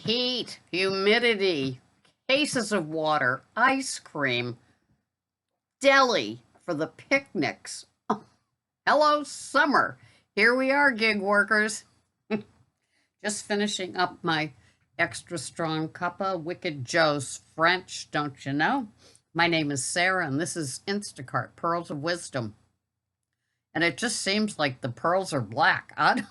Heat, humidity, cases of water, ice cream, deli for the picnics. Oh, hello, summer. Here we are, gig workers. Just finishing up my extra strong cuppa, Wicked Joe's French, don't you know? My name is Sarah, and this is Instacart Pearls of Wisdom. And it just seems like the pearls are black. I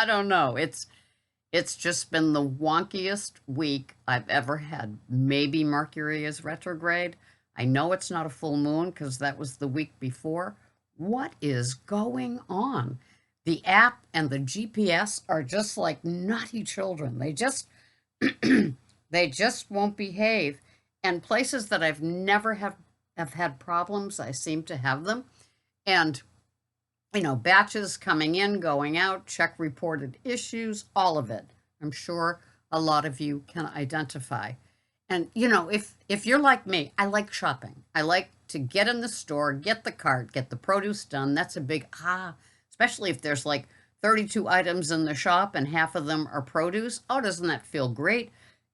don't know. It's just been the wonkiest week I've ever had. Maybe Mercury is retrograde. I know it's not a full moon because that was the week before. What is going on? The app and the GPS are just like naughty children. They just they just won't behave. And places that I've never have had problems, I seem to have them. And batches coming in, going out, check reported issues, all of it. I'm sure a lot of you can identify. And if you're like me, I like shopping. I like to get in the store, get the cart, get the produce done. That's a big especially if there's like 32 items in the shop and half of them are produce. Oh, doesn't that feel great?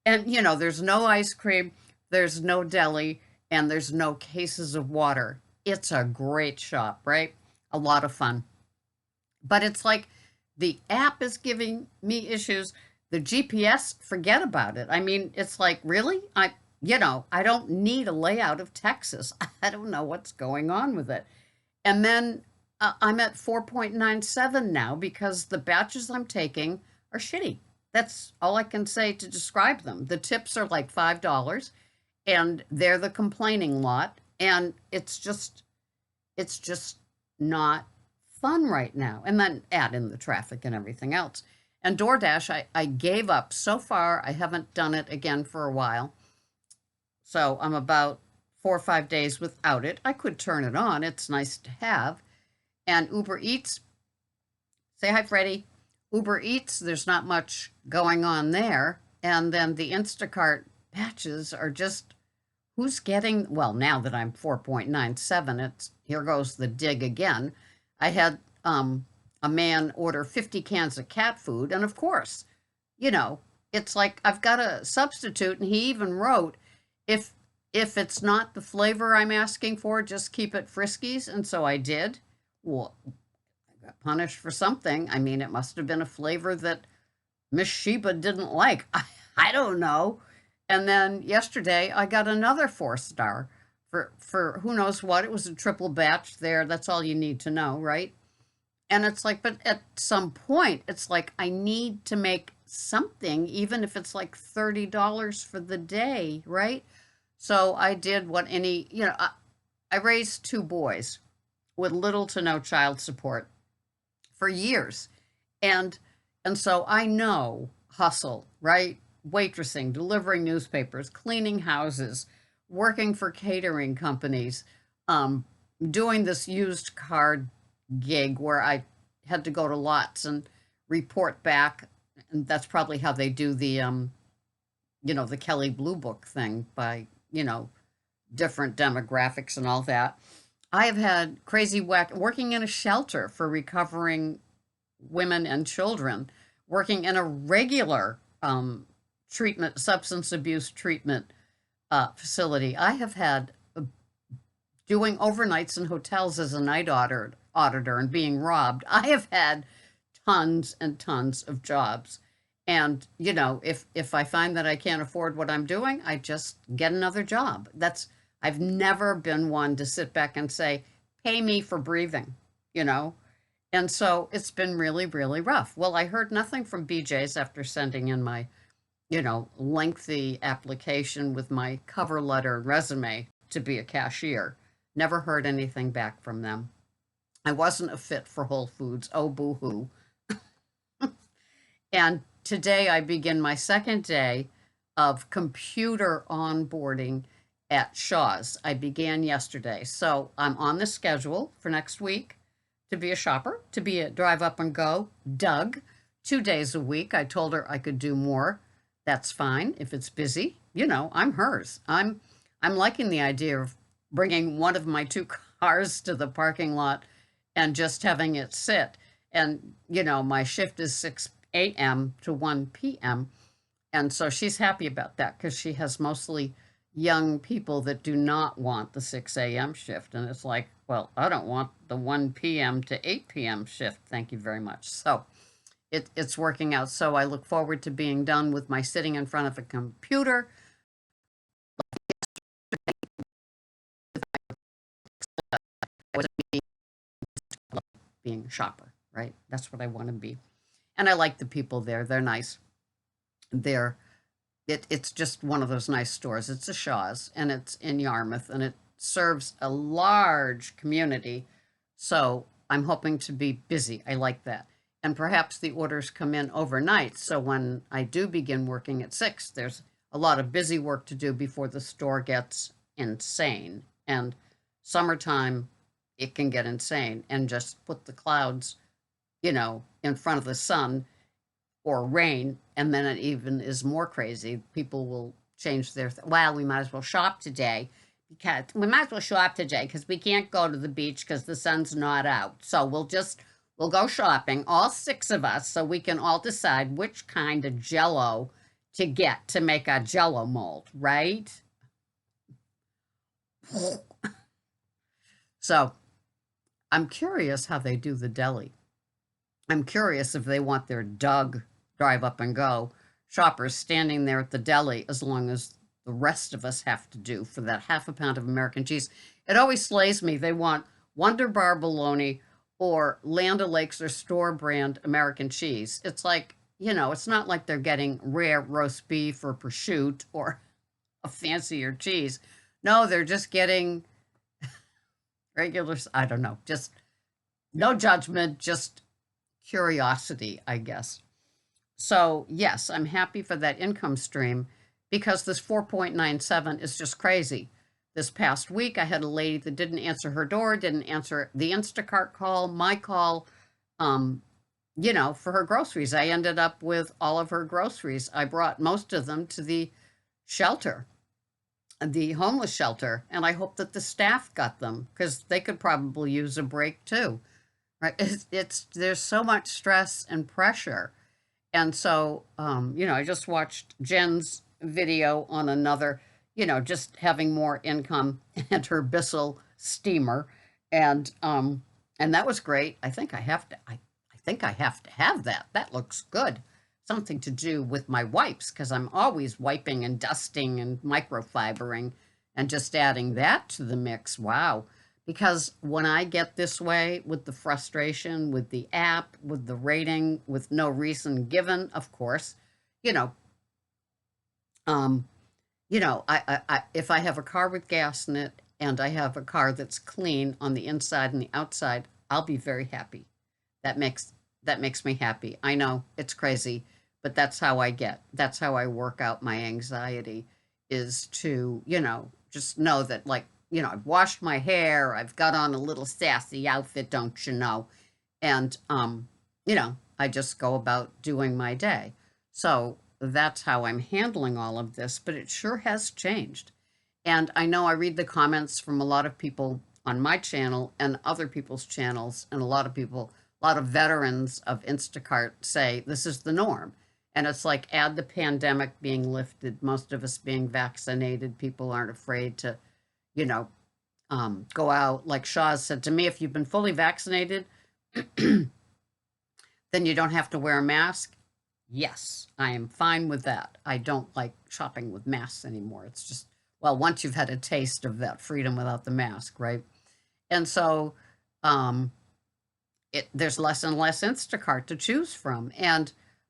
And there's no ice cream, there's no deli, and there's no cases of water. It's a great shop, right? A lot of fun. But it's like the app is giving me issues. The GPS, forget about it. I mean, it's like, really? I don't need a layout of Texas. I don't know what's going on with it. And then I'm at 4.97 now because the batches I'm taking are shitty. That's all I can say to describe them. The tips are like $5 and they're the complaining lot. And it's just not fun right now. And then add in the traffic and everything else. And DoorDash, I gave up. So far, I haven't done it again for a while. So I'm about 4 or 5 days without it. I could turn it on. It's nice to have. And Uber Eats, say hi, Freddie. Uber Eats, there's not much going on there. And then the Instacart batches are just, who's getting, well, now that I'm 4.97, it's, here goes the dig again. I had a man order 50 cans of cat food. And of course, it's like I've got a substitute. And he even wrote, if it's not the flavor I'm asking for, just keep it Friskies. And so I did. Well, I got punished for something. I mean, it must have been a flavor that Miss Sheba didn't like. I don't know. And then yesterday I got another 4-star for who knows what. It was a triple batch there. That's all you need to know, right? And it's like, but at some point, it's like I need to make something, even if it's like $30 for the day, right? So I did what I raised 2 boys with little to no child support for years. And so I know hustle, right? Waitressing, delivering newspapers, cleaning houses, working for catering companies, doing this used car gig where I had to go to lots and report back. And that's probably how they do the, the Kelly Blue Book thing by, different demographics and all that. I have had crazy working in a shelter for recovering women and children, working in a regular substance abuse treatment facility. I have had doing overnights in hotels as a night auditor and being robbed. I have had tons and tons of jobs. And, if I find that I can't afford what I'm doing, I just get another job. I've never been one to sit back and say, pay me for breathing, And so it's been really, really rough. Well, I heard nothing from BJ's after sending in my, lengthy application with my cover letter and resume to be a cashier. Never heard anything back from them. I wasn't a fit for Whole Foods. Oh, boo-hoo. And today I begin my second day of computer onboarding at Shaw's. I began yesterday. So I'm on the schedule for next week to be a shopper, to be a drive up and go. Doug, 2 days a week. I told her I could do more. That's fine if it's busy. I'm hers. I'm liking the idea of bringing one of my 2 cars to the parking lot and just having it sit. And, my shift is 6 a.m. to 1 p.m. And so she's happy about that because she has mostly young people that do not want the 6 a.m. shift. And it's like, well, I don't want the 1 p.m. to 8 p.m. shift. Thank you very much. So it's working out. So I look forward to being done with my sitting in front of a computer. Being a shopper, right? That's what I want to be. And I like the people there. They're nice. They're it's just one of those nice stores. It's a Shaw's and it's in Yarmouth and it serves a large community. So I'm hoping to be busy. I like that. And perhaps the orders come in overnight. So when I do begin working at 6, there's a lot of busy work to do before the store gets insane. And summertime, it can get insane. And just put the clouds, in front of the sun or rain, and then it even is more crazy. People will change their, well, we might as well shop today because we can't go to the beach because the sun's not out. So we'll go shopping, all 6 of us, so we can all decide which kind of Jello to get to make our Jello mold, right? So I'm curious how they do the deli. I'm curious if they want their Doug drive up and go shoppers standing there at the deli as long as the rest of us have to do for that half a pound of American cheese. It always slays me. They want Wonder Bar bologna or Land O'Lakes or store brand American cheese. It's like, it's not like they're getting rare roast beef or prosciutto or a fancier cheese. No, they're just getting regular, I don't know, just no judgment, just curiosity, I guess. So, yes, I'm happy for that income stream because this 4.97 is just crazy. This past week, I had a lady that didn't answer her door, didn't answer the Instacart call, my call, for her groceries. I ended up with all of her groceries. I brought most of them to the shelter, the homeless shelter, and I hope that the staff got them because they could probably use a break too. Right? There's so much stress and pressure. And so, I just watched Jen's video on another, just having more income and her Bissell steamer. And that was great. I think I have to have that. That looks good. Something to do with my wipes because I'm always wiping and dusting and microfibering and just adding that to the mix. Wow. Because when I get this way with the frustration, with the app, with the rating, with no reason given, of course, if I have a car with gas in it and I have a car that's clean on the inside and the outside, I'll be very happy. That makes me happy. I know it's crazy, but that's how I work out my anxiety is to, just know that I've washed my hair, I've got on a little sassy outfit, don't you know? And, I just go about doing my day. So that's how I'm handling all of this, but it sure has changed. And I know I read the comments from a lot of people on my channel and other people's channels, and a lot of veterans of Instacart say this is the norm. And it's like, add the pandemic being lifted, most of us being vaccinated, people aren't afraid to go out. Like Shaw said to me, if you've been fully vaccinated, then you don't have to wear a mask. Yes, I am fine with that. I don't like shopping with masks anymore. It's just, well, once you've had a taste of that freedom without the mask, right? And so there's less and less Instacart to choose from.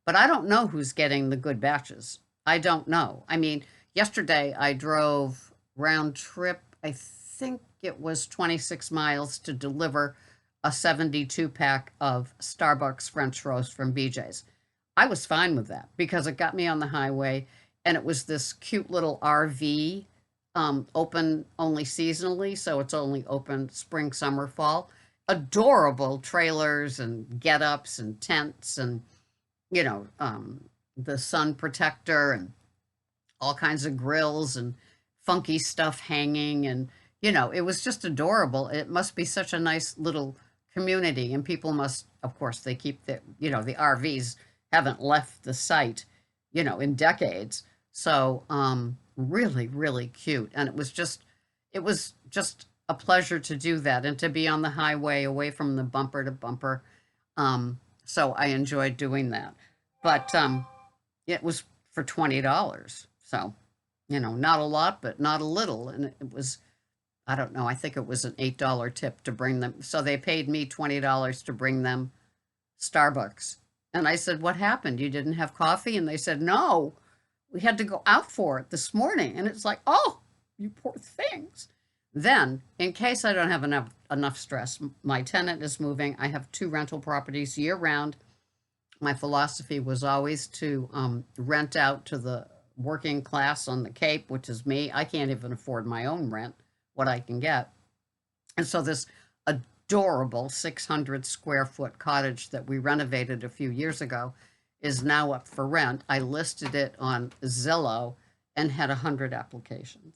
But I don't know who's getting the good batches. I don't know. I mean, yesterday I drove round trip, I think it was 26 miles to deliver a 72 pack of Starbucks French roast from BJ's. I was fine with that because it got me on the highway and it was this cute little RV, open only seasonally. So it's only open spring, summer, fall. Adorable trailers and get-ups and tents and, the sun protector and all kinds of grills and funky stuff hanging. And, it was just adorable. It must be such a nice little community. And people must, of course, they keep the RVs haven't left the site, in decades. So, really, really cute. And it was just a pleasure to do that and to be on the highway away from the bumper to bumper. So I enjoyed doing that. But it was for $20. So, not a lot, but not a little. And it was, I don't know, I think it was an $8 tip to bring them. So they paid me $20 to bring them Starbucks. And I said, "What happened? You didn't have coffee?" And they said, "No, we had to go out for it this morning." And it's like, "Oh, you poor things." Then, in case I don't have enough stress, my tenant is moving. I have 2 rental properties year round. My philosophy was always to rent out to the working class on the Cape, which is me. I can't even afford my own rent, what I can get. And so this adorable 600 square foot cottage that we renovated a few years ago is now up for rent. I listed it on Zillow and had 100 applications.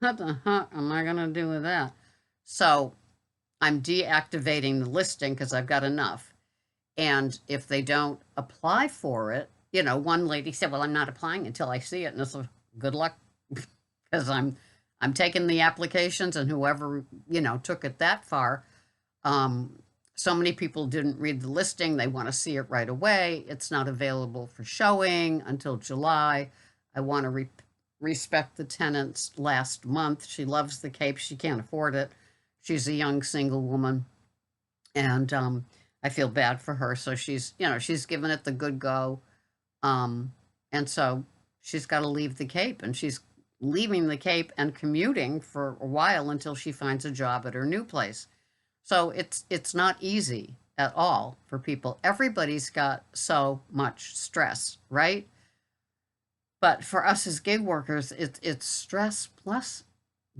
What the heck am I going to do with that? So I'm deactivating the listing because I've got enough. And if they don't apply for it, one lady said, "Well, I'm not applying until I see it." And I said, "Good luck," because I'm taking the applications, and whoever, took it that far. So many people didn't read the listing. They want to see it right away. It's not available for showing until July. I want to respect the tenant's last month. She loves the Cape. She can't afford it. She's a young single woman. And I feel bad for her. So she's given it the good go. And so she's got to leave the Cape, and she's leaving the Cape and commuting for a while until she finds a job at her new place. So it's not easy at all for people. Everybody's got so much stress, right? But for us as gig workers, it's stress plus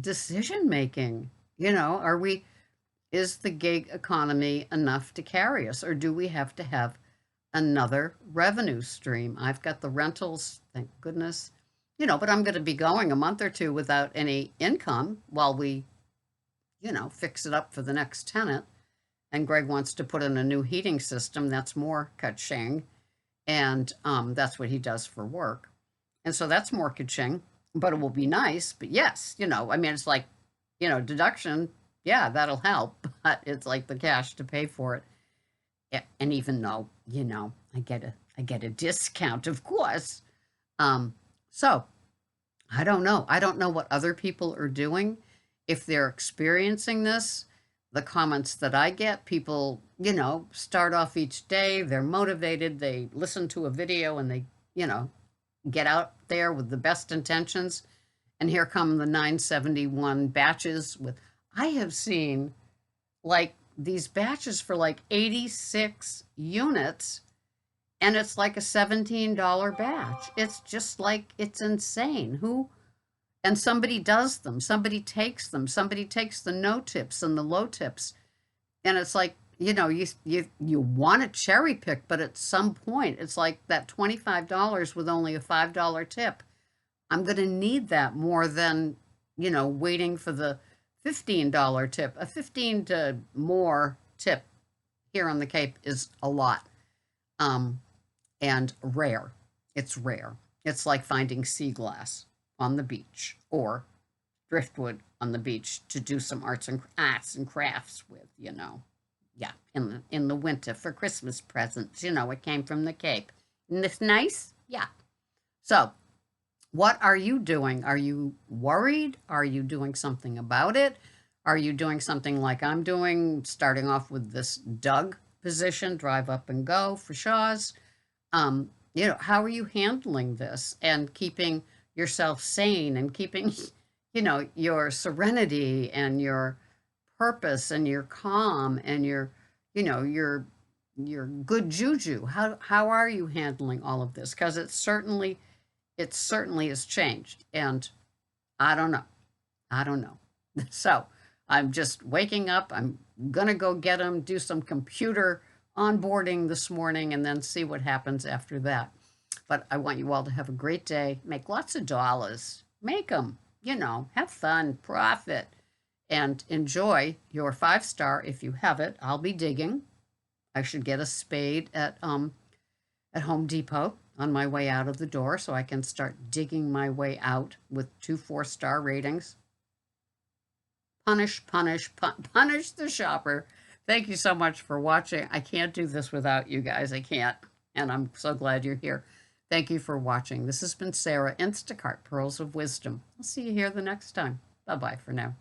decision making. Is the gig economy enough to carry us, or do we have to have another revenue stream? I've got the rentals, thank goodness, but I'm going to be going a month or two without any income while we, fix it up for the next tenant. And Greg wants to put in a new heating system that's more ka-ching, and that's what he does for work. And so that's more ka-ching, but it will be nice. But yes, it's like, deduction, yeah, that'll help, but it's like the cash to pay for it. Yeah, and even though, I get a discount, of course. So I don't know. I don't know what other people are doing, if they're experiencing this. The comments that I get, people, start off each day, they're motivated, they listen to a video, and they, get out there with the best intentions. And here come the 971 batches I have seen like these batches for like 86 units, and it's like a $17 batch. It's just like, it's insane. And somebody does them, somebody takes the no tips and the low tips. And it's like, you want to cherry pick, but at some point it's like that $25 with only a $5 tip. I'm going to need that more than, waiting for the $15 tip. A 15 to more tip here on the Cape is a lot. And rare. It's rare. It's like finding sea glass on the beach or driftwood on the beach to do some arts and crafts with, Yeah, in the winter for Christmas presents. It came from the Cape. Isn't this nice? Yeah. So, what are you doing? Are you worried? Are you doing something about it? Are you doing something like I'm doing, starting off with this Doug position, drive up and go for Shaw's? How are you handling this and keeping yourself sane and keeping, your serenity and your purpose and your calm and your good juju? How are you handling all of this? Because it certainly has changed, and I don't know. So I'm just waking up. I'm gonna go get them, do some computer onboarding this morning, and then see what happens after that. But I want you all to have a great day. Make lots of dollars. Make them. Have fun, profit, and enjoy your 5-star if you have it. I'll be digging. I should get a spade at Home Depot. on my way out of the door so I can start digging my way out with 2 4-star ratings. Punish, punish, punish the shopper. Thank you so much for watching. I can't do this without you guys. I can't. And I'm so glad you're here. Thank you for watching. This has been Sarah, Instacart Pearls of Wisdom. I'll see you here the next time. Bye-bye for now.